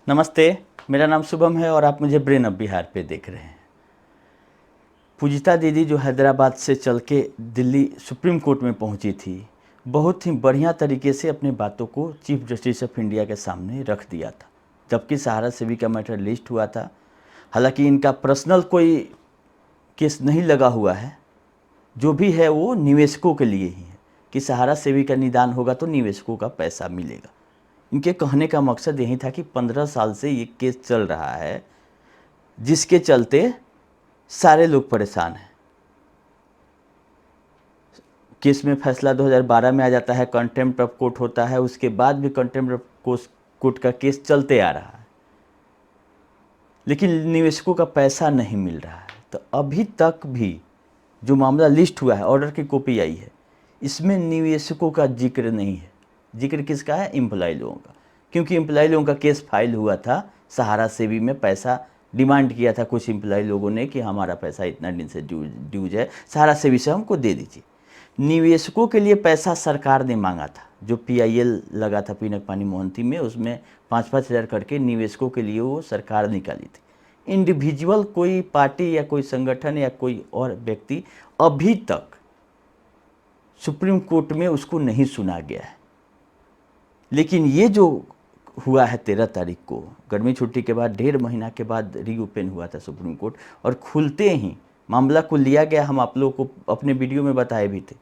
नमस्ते, मेरा नाम शुभम है और आप मुझे ब्रेन ऑफ बिहार पे देख रहे हैं। पूजिता दीदी जो हैदराबाद से चल के दिल्ली सुप्रीम कोर्ट में पहुंची थी, बहुत ही बढ़िया तरीके से अपने बातों को चीफ जस्टिस ऑफ इंडिया के सामने रख दिया था। जबकि सहारा सेवी का मैटर लिस्ट हुआ था, हालांकि इनका पर्सनल कोई केस नहीं लगा हुआ है, जो भी है वो निवेशकों के लिए ही है कि सहारा सेवी का निदान होगा तो निवेशकों का पैसा मिलेगा। इनके कहने का मकसद यही था कि 15 साल से ये केस चल रहा है, जिसके चलते सारे लोग परेशान हैं। केस में फैसला 2012 में आ जाता है, कंटेम्प्ट ऑफ कोर्ट होता है, उसके बाद भी कंटेम्प्ट ऑफ कोर्ट का केस चलते आ रहा है, लेकिन निवेशकों का पैसा नहीं मिल रहा है। तो अभी तक भी जो मामला लिस्ट हुआ है, ऑर्डर की कॉपी आई है, इसमें निवेशकों का जिक्र नहीं है। जिक्र किसका है? एम्प्लॉय लोगों का, क्योंकि एम्प्लॉय लोगों का केस फाइल हुआ था सहारा सेवी में। पैसा डिमांड किया था कुछ एम्प्लॉय लोगों ने कि हमारा पैसा इतना दिन से ड्यूज है, सहारा सेवी से हमको दे दीजिए। निवेशकों के लिए पैसा सरकार ने मांगा था, जो PIL लगा था पीनक पानी मोहंती में, उसमें 5-5 हज़ार करके निवेशकों के लिए वो सरकार निकाली थी। इंडिविजुअल कोई पार्टी या कोई संगठन या कोई और व्यक्ति अभी तक सुप्रीम कोर्ट में उसको नहीं सुना गया है। लेकिन ये जो हुआ है 13 तारीख को, गर्मी छुट्टी के बाद 1.5 महीना के बाद रीओपन हुआ था सुप्रीम कोर्ट, और खुलते ही मामला को लिया गया। हम आप लोगों को अपने वीडियो में बताए भी थे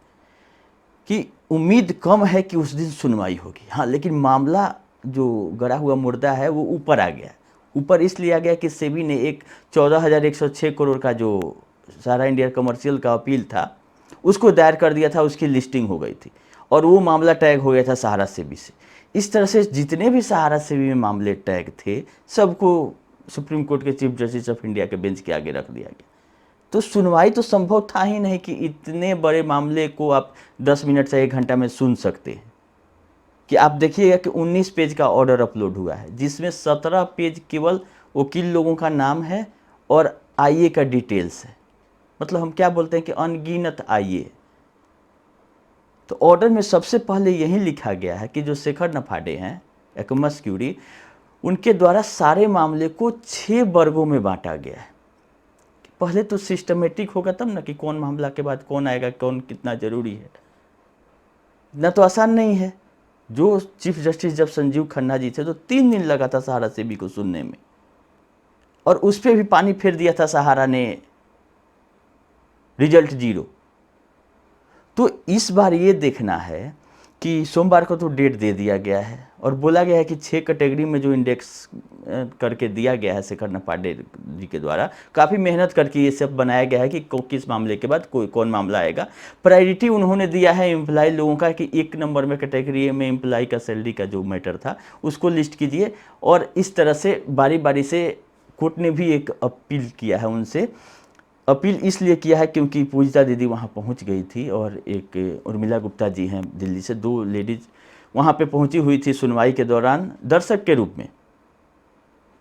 कि उम्मीद कम है कि उस दिन सुनवाई होगी। हाँ, लेकिन मामला जो गड़ा हुआ मुर्दा है वो ऊपर आ गया। ऊपर इसलिए आ गया कि सेबी ने एक 14,106 करोड़ का जो सारा इंडिया कमर्शियल का अपील था, उसको दायर कर दिया था, उसकी लिस्टिंग हो गई थी और वो मामला टैग हो गया था सहारा सेबी से। इस तरह से जितने भी सहारा सेवी में मामले टैग थे, सबको सुप्रीम कोर्ट के चीफ जस्टिस ऑफ इंडिया के बेंच के आगे रख दिया गया। तो सुनवाई तो संभव था ही नहीं कि इतने बड़े मामले को आप 10 मिनट से 1 घंटा में सुन सकते हैं। कि आप देखिएगा कि 19 पेज का ऑर्डर अपलोड हुआ है, जिसमें 17 पेज केवल वकील लोगों का नाम है और IA का डिटेल्स है। मतलब हम क्या बोलते हैं कि अनगिनत IA। तो ऑर्डर में सबसे पहले यही लिखा गया है कि जो शेखर नफाडे हैं, एकमस क्यूरी, उनके द्वारा सारे मामले को 6 वर्गों में बांटा गया है। पहले तो सिस्टमेटिक होगा तब ना कि कौन मामला के बाद कौन आएगा, कौन कितना जरूरी है। इतना तो आसान नहीं है। जो चीफ जस्टिस जब संजीव खन्ना जी थे तो 3 दिन लगा था सहारा सेबी को सुनने में, और उस पर भी पानी फेर दिया था सहारा ने, रिजल्ट 0। तो इस बार ये देखना है कि सोमवार को तो डेट दे दिया गया है और बोला गया है कि 6 कैटेगरी में जो इंडेक्स करके दिया गया है शेखर नफाडे जी के द्वारा, काफ़ी मेहनत करके ये सब बनाया गया है कि किस मामले के बाद कौन मामला आएगा। प्रायोरिटी उन्होंने दिया है एम्प्लॉय लोगों का कि 1 नंबर में कैटेगरी में एम्प्लॉय का सैलरी का जो मैटर था उसको लिस्ट कीजिए। और इस तरह से बारी बारी से कोर्ट ने भी एक अपील किया है उनसे। अपील इसलिए किया है क्योंकि पूजिता दीदी वहाँ पहुँच गई थी और एक उर्मिला गुप्ता जी हैं दिल्ली से, 2 लेडीज़ वहाँ पे पहुँची हुई थी सुनवाई के दौरान दर्शक के रूप में।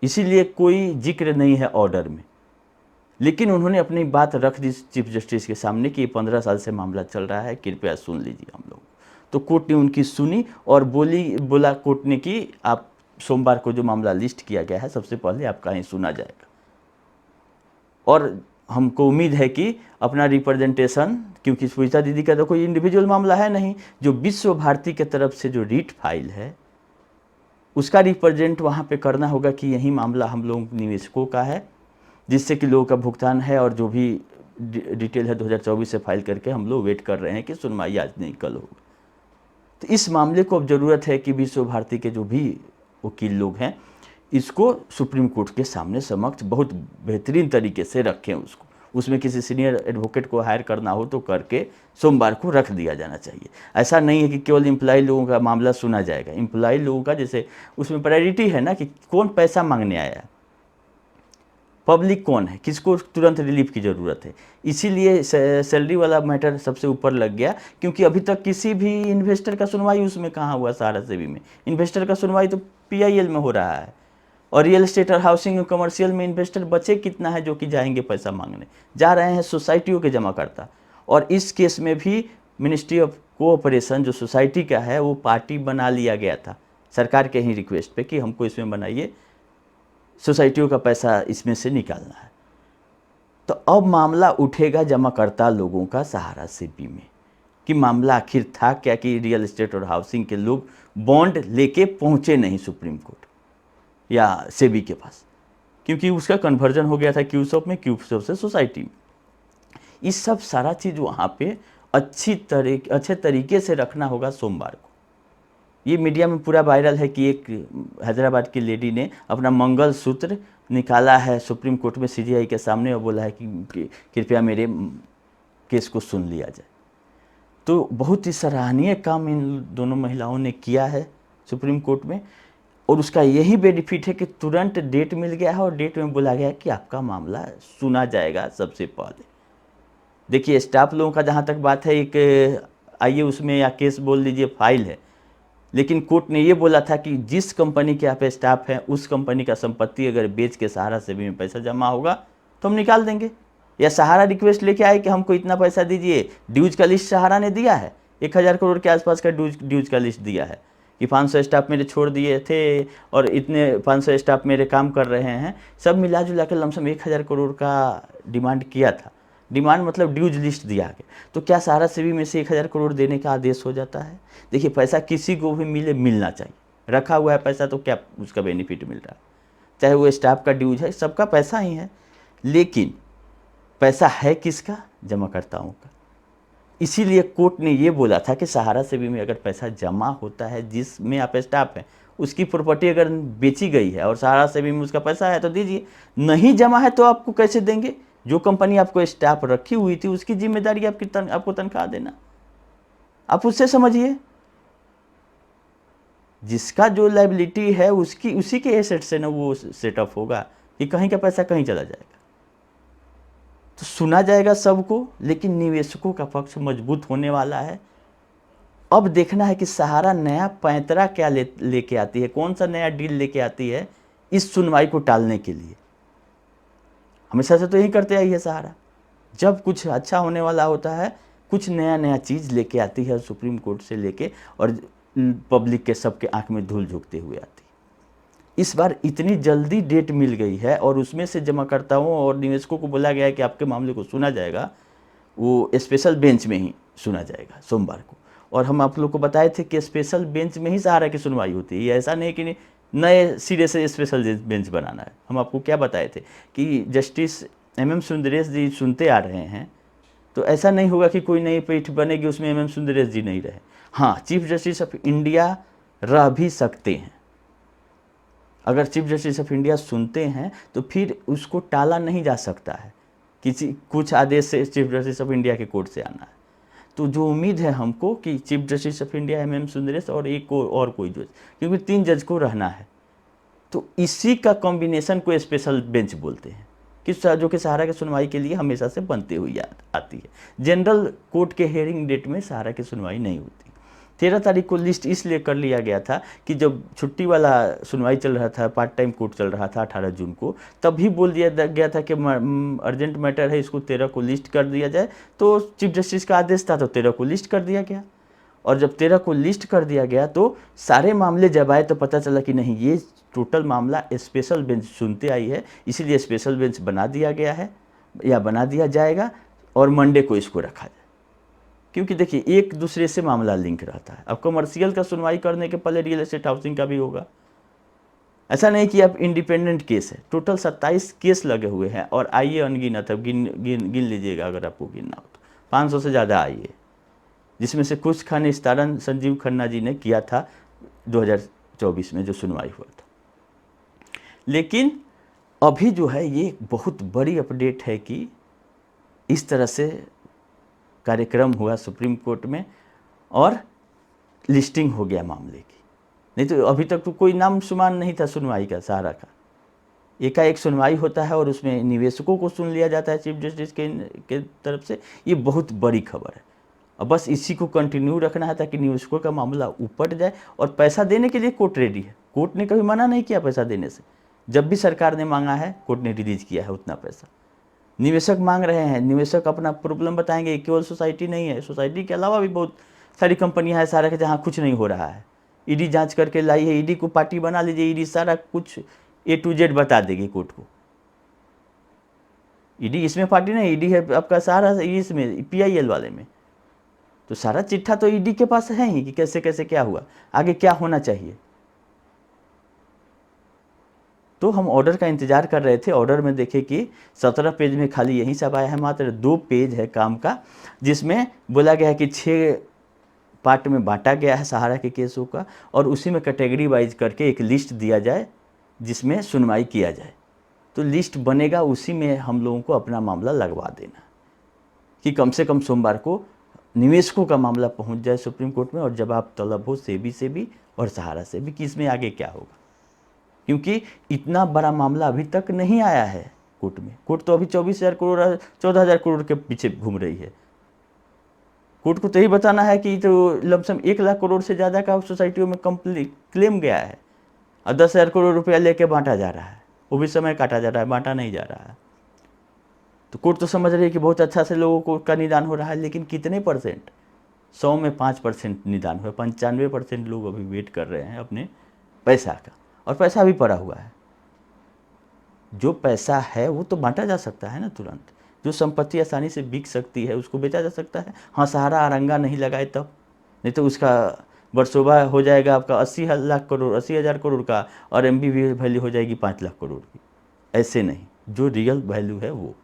इसीलिए कोई जिक्र नहीं है ऑर्डर में, लेकिन उन्होंने अपनी बात रख दी चीफ जस्टिस के सामने कि 15 साल से मामला चल रहा है, कृपया सुन लीजिए हम लोग। तो कोर्ट ने उनकी सुनी और बोला कोर्ट ने कि आप सोमवार को जो मामला लिस्ट किया गया है सबसे पहले आपका ही सुना जाएगा। और हमको उम्मीद है कि अपना रिप्रेजेंटेशन, क्योंकि पूजिता दीदी का तो कोई इंडिविजुअल मामला है नहीं, जो विश्व भारती के तरफ से जो रीट फाइल है उसका रिप्रेजेंट वहाँ पे करना होगा कि यही मामला हम लोग निवेशकों का है, जिससे कि लोगों का भुगतान है और जो भी डिटेल है 2024 से फाइल करके हम लोग वेट कर रहे हैं कि सुनवाई आज नहीं कल होगी। तो इस मामले को अब ज़रूरत है कि विश्व भारती के जो भी वकील लोग हैं इसको सुप्रीम कोर्ट के सामने समक्ष बहुत बेहतरीन तरीके से रखें। उसमें किसी सीनियर एडवोकेट को हायर करना हो तो करके सोमवार को रख दिया जाना चाहिए। ऐसा नहीं है कि केवल एम्प्लॉय लोगों का मामला सुना जाएगा। एम्प्लॉय लोगों का जैसे उसमें प्रायोरिटी है ना कि कौन पैसा मांगने आया, पब्लिक कौन है, किसको तुरंत रिलीफ की ज़रूरत है। इसीलिए सैलरी वाला मैटर सबसे ऊपर लग गया, क्योंकि अभी तक किसी भी इन्वेस्टर का सुनवाई उसमें कहाँ हुआ। सहारा सेवी में इन्वेस्टर का सुनवाई तो PIL में हो रहा है, और रियल एस्टेट और हाउसिंग और कमर्शियल में इन्वेस्टर बचे कितना है जो कि जाएंगे पैसा मांगने, जा रहे हैं सोसाइटियों के जमा करता। और इस केस में भी मिनिस्ट्री ऑफ कोऑपरेशन जो सोसाइटी का है वो पार्टी बना लिया गया था सरकार के ही रिक्वेस्ट पे कि हमको इसमें बनाइए सोसाइटियों का पैसा इसमें से निकालना है। तो अब मामला उठेगा जमाकर्ता लोगों का सहारा सेबी में कि मामला आखिर था क्या कि रियल एस्टेट और हाउसिंग के लोग बॉन्ड लेके पहुंचे नहीं सुप्रीम कोर्ट या सेबी के पास, क्योंकि उसका कन्वर्जन हो गया था क्यूसॉप में, क्यूसॉप से सोसाइटी में। इस सब सारा चीज़ वहाँ पे अच्छे तरीके से रखना होगा सोमवार को। ये मीडिया में पूरा वायरल है कि एक हैदराबाद की लेडी ने अपना मंगलसूत्र निकाला है सुप्रीम कोर्ट में सीजीआई के सामने और बोला है कि कृपया मेरे केस को सुन लिया जाए। तो बहुत ही सराहनीय काम इन दोनों महिलाओं ने किया है सुप्रीम कोर्ट में, और उसका यही बेनिफिट है कि तुरंत डेट मिल गया है और डेट में बोला गया है कि आपका मामला सुना जाएगा सबसे पहले। देखिए स्टाफ लोगों का जहाँ तक बात है, एक आइए उसमें या केस बोल लीजिए फाइल है, लेकिन कोर्ट ने ये बोला था कि जिस कंपनी के यहाँ पे स्टाफ है उस कंपनी का संपत्ति अगर बेच के सहारा सेबी में पैसा जमा होगा तो हम निकाल देंगे। या सहारा रिक्वेस्ट लेके आए कि हमको इतना पैसा दीजिए, ड्यूज का लिस्ट सहारा ने दिया है, 1000 करोड़ के आसपास का ड्यूज का लिस्ट दिया है कि 500 स्टाफ मेरे छोड़ दिए थे और इतने 500 स्टाफ मेरे काम कर रहे हैं, सब मिला जुला के लमसम 1000 करोड़ का डिमांड किया था। डिमांड मतलब ड्यूज लिस्ट दिया गया, तो क्या सहारा सेबी में से 1000 करोड़ देने का आदेश हो जाता है? देखिए पैसा किसी को भी मिले, मिलना चाहिए। रखा हुआ है पैसा तो क्या उसका बेनिफिट मिल रहा है, चाहे वो स्टाफ का ड्यूज है, सबका पैसा ही है, लेकिन पैसा है किसका? जमाकर्ताओं का। इसीलिए कोर्ट ने ये बोला था कि सहारा सेबी में अगर पैसा जमा होता है जिसमें आप स्टाफ हैं, उसकी प्रॉपर्टी अगर बेची गई है और सहारा सेबी में उसका पैसा है तो दीजिए, नहीं जमा है तो आपको कैसे देंगे? जो कंपनी आपको स्टाफ रखी हुई थी उसकी जिम्मेदारी आपको तनख्वाह देना, आप उससे समझिए। जिसका जो लायबिलिटी है उसी के एसेट से ना वो सेटअप होगा कि कहीं का पैसा कहीं चला जाएगा। तो सुना जाएगा सबको, लेकिन निवेशकों का पक्ष मजबूत होने वाला है। अब देखना है कि सहारा नया पैंतरा क्या लेके आती है, कौन सा नया डील लेके आती है इस सुनवाई को टालने के लिए। हमेशा से तो यही करते आई है सहारा, जब कुछ अच्छा होने वाला होता है कुछ नया चीज़ लेके आती है सुप्रीम कोर्ट से लेके, और पब्लिक के सबके आंख में धूल झोंकते हुए आती है। इस बार इतनी जल्दी डेट मिल गई है और उसमें से जमाकर्ताओं और निवेशकों को बोला गया है कि आपके मामले को सुना जाएगा, वो स्पेशल बेंच में ही सुना जाएगा सोमवार को। और हम आप लोग को बताए थे कि स्पेशल बेंच में ही सहारा की सुनवाई होती है, ऐसा नहीं कि नए सिरे से स्पेशल बेंच बनाना है। हम आपको क्या बताए थे कि जस्टिस MM सुंदरेश जी सुनते आ रहे हैं, तो ऐसा नहीं होगा कि कोई नई पीठ बनेगी उसमें MM सुंदरेश जी नहीं रहे। हाँ, चीफ जस्टिस ऑफ इंडिया रह भी सकते हैं। अगर चीफ जस्टिस ऑफ इंडिया सुनते हैं तो फिर उसको टाला नहीं जा सकता है, कुछ आदेश से चीफ जस्टिस ऑफ इंडिया के कोर्ट से आना है। तो जो उम्मीद है हमको कि chief justice of India MM Sundaresh और और कोई जज, क्योंकि 3 जज को रहना है, तो इसी का कॉम्बिनेशन को स्पेशल बेंच बोलते हैं कि जो कि सहारा की सुनवाई के लिए हमेशा से बनती हुई आती है। जनरल कोर्ट के हेयरिंग डेट में सहारा की सुनवाई नहीं होती। 13 तारीख को लिस्ट इसलिए कर लिया गया था कि जब छुट्टी वाला सुनवाई चल रहा था, पार्ट टाइम कोर्ट चल रहा था 18 जून को, तभी बोल दिया गया था कि अर्जेंट मैटर है, इसको 13 को लिस्ट कर दिया जाए। तो चीफ जस्टिस का आदेश था तो 13 को लिस्ट कर दिया गया, और जब 13 को लिस्ट कर दिया गया तो सारे मामले जब आए तो पता चला कि नहीं, ये टोटल मामला स्पेशल बेंच सुनते आई है, इसीलिए स्पेशल बेंच बना दिया गया है या बना दिया जाएगा और मंडे को इसको रखा जाए। क्योंकि देखिए एक दूसरे से मामला लिंक रहता है। अब कमर्शियल का सुनवाई करने के पहले रियल एस्टेट हाउसिंग का भी होगा। ऐसा नहीं कि अब इंडिपेंडेंट केस है, टोटल 27 केस लगे हुए हैं और आइए अनगिनत, अब गिन लीजिएगा अगर आपको गिनना हो तो 500 से ज़्यादा आइए, जिसमें से कुछ का निस्तारण संजीव खन्ना जी ने किया था 2024 में जो सुनवाई हुआ था। लेकिन अभी जो है ये बहुत बड़ी अपडेट है कि इस तरह से कार्यक्रम हुआ सुप्रीम कोर्ट में और लिस्टिंग हो गया मामले की। नहीं तो अभी तक तो कोई नाम शुमार नहीं था सुनवाई का, सहारा का। एकाएक सुनवाई होता है और उसमें निवेशकों को सुन लिया जाता है चीफ जस्टिस के तरफ से। ये बहुत बड़ी खबर है। अब बस इसी को कंटिन्यू रखना है ताकि निवेशकों का मामला ऊपर जाए, और पैसा देने के लिए कोर्ट रेडी है। कोर्ट ने कभी मना नहीं किया पैसा देने से। जब भी सरकार ने मांगा है कोर्ट ने रिलीज किया है उतना पैसा। निवेशक मांग रहे हैं, निवेशक अपना प्रॉब्लम बताएंगे। केवल सोसाइटी नहीं है, सोसाइटी के अलावा भी बहुत सारी कंपनियां हैं सारा के जहाँ कुछ नहीं हो रहा है। ईडी जांच करके लाई है, ईडी को पार्टी बना लीजिए, ईडी सारा कुछ A to Z बता देगी कोर्ट को। ईडी इसमें पार्टी नहीं, ईडी है आपका सारा इसमें PIL वाले में, तो सारा चिट्ठा तो ईडी के पास है ही कि कैसे कैसे क्या हुआ, आगे क्या होना चाहिए। तो हम ऑर्डर का इंतजार कर रहे थे। ऑर्डर में देखे कि 17 पेज में खाली यही सब आया है, मात्र 2 पेज है काम का, जिसमें बोला गया है कि 6 पार्ट में बांटा गया है सहारा के केसों का, और उसी में कैटेगरी वाइज करके एक लिस्ट दिया जाए जिसमें सुनवाई किया जाए। तो लिस्ट बनेगा, उसी में हम लोगों को अपना मामला लगवा देना कि कम से कम सोमवार को निवेशकों का मामला पहुंच जाए सुप्रीम कोर्ट में, और जवाब तलब हो सेबी से भी और सहारा से भी कि इसमें आगे क्या होगा। क्योंकि इतना बड़ा मामला अभी तक नहीं आया है कोर्ट में। कोर्ट तो अभी 24,000 करोड़ 14,000 करोड़ के पीछे घूम रही है। कोर्ट को तो यही बताना है कि तो लमसम 1 लाख करोड़ से ज़्यादा का सोसाइटियों में कंप्लीट क्लेम गया है, और 10,000 करोड़ रुपया लेके बांटा जा रहा है, वो भी समय काटा जा रहा है, बांटा नहीं जा रहा है। तो कोर्ट तो समझ रही है कि बहुत अच्छा से लोगों को का निदान हो रहा है, लेकिन कितने परसेंट? 100 में 5% निदान हुआ, 95% लोग अभी वेट कर रहे हैं अपने पैसा का, और पैसा भी पड़ा हुआ है। जो पैसा है वो तो बांटा जा सकता है ना तुरंत। जो संपत्ति आसानी से बिक सकती है उसको बेचा जा सकता है। हाँ, सहारा अरंगा नहीं लगाए तब, नहीं तो उसका वर्सोवा हो जाएगा आपका 80,000 करोड़ का, और MBV वैल्यू हो जाएगी 5 लाख करोड़ की। ऐसे नहीं, जो रियल वैल्यू है वो।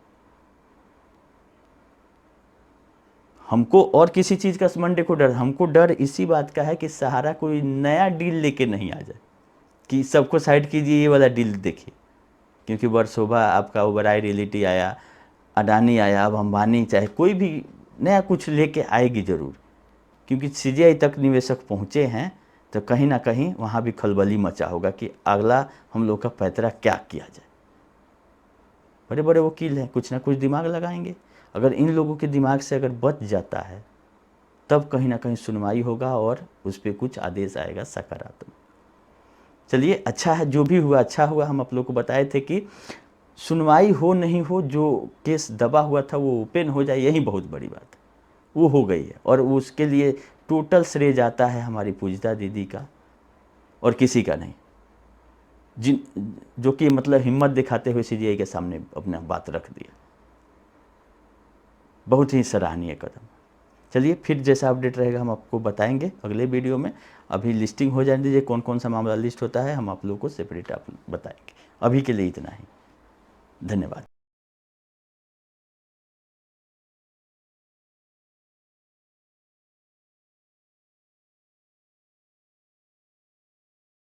हमको और किसी चीज़ का मंडे को डर, हमको डर इसी बात का है कि सहारा कोई नया डील लेके नहीं आ जाए कि सबको साइड कीजिए, ये वाला डील देखिए। क्योंकि वर्सोवा आपका ओबराई रियलिटी आया, अडानी आया, अब अंबानी, चाहे कोई भी नया कुछ लेके आएगी ज़रूर। क्योंकि CGI तक निवेशक पहुँचे हैं, तो कहीं ना कहीं वहाँ भी खलबली मचा होगा कि अगला हम लोग का पैतरा क्या किया जाए। बड़े बड़े वकील हैं, कुछ ना कुछ दिमाग लगाएंगे। अगर इन लोगों के दिमाग से अगर बच जाता है, तब कहीं ना कहीं सुनवाई होगा और उस पर कुछ आदेश आएगा सकारात्मक। चलिए, अच्छा है, जो भी हुआ अच्छा हुआ। हम आप लोग को बताए थे कि सुनवाई हो नहीं हो, जो केस दबा हुआ था वो ओपन हो जाए, यही बहुत बड़ी बात है। वो हो गई है, और उसके लिए टोटल श्रेय जाता है हमारी पूजिता दीदी का, और किसी का नहीं, जो कि मतलब हिम्मत दिखाते हुए CGI के सामने अपना बात रख दिया। बहुत ही सराहनीय कदम। चलिए, फिर जैसा अपडेट रहेगा हम आपको बताएंगे अगले वीडियो में। अभी लिस्टिंग हो जाने दीजिए, कौन कौन सा मामला लिस्ट होता है हम आप लोगों को सेपरेट आप बताएंगे। अभी के लिए इतना ही, धन्यवाद।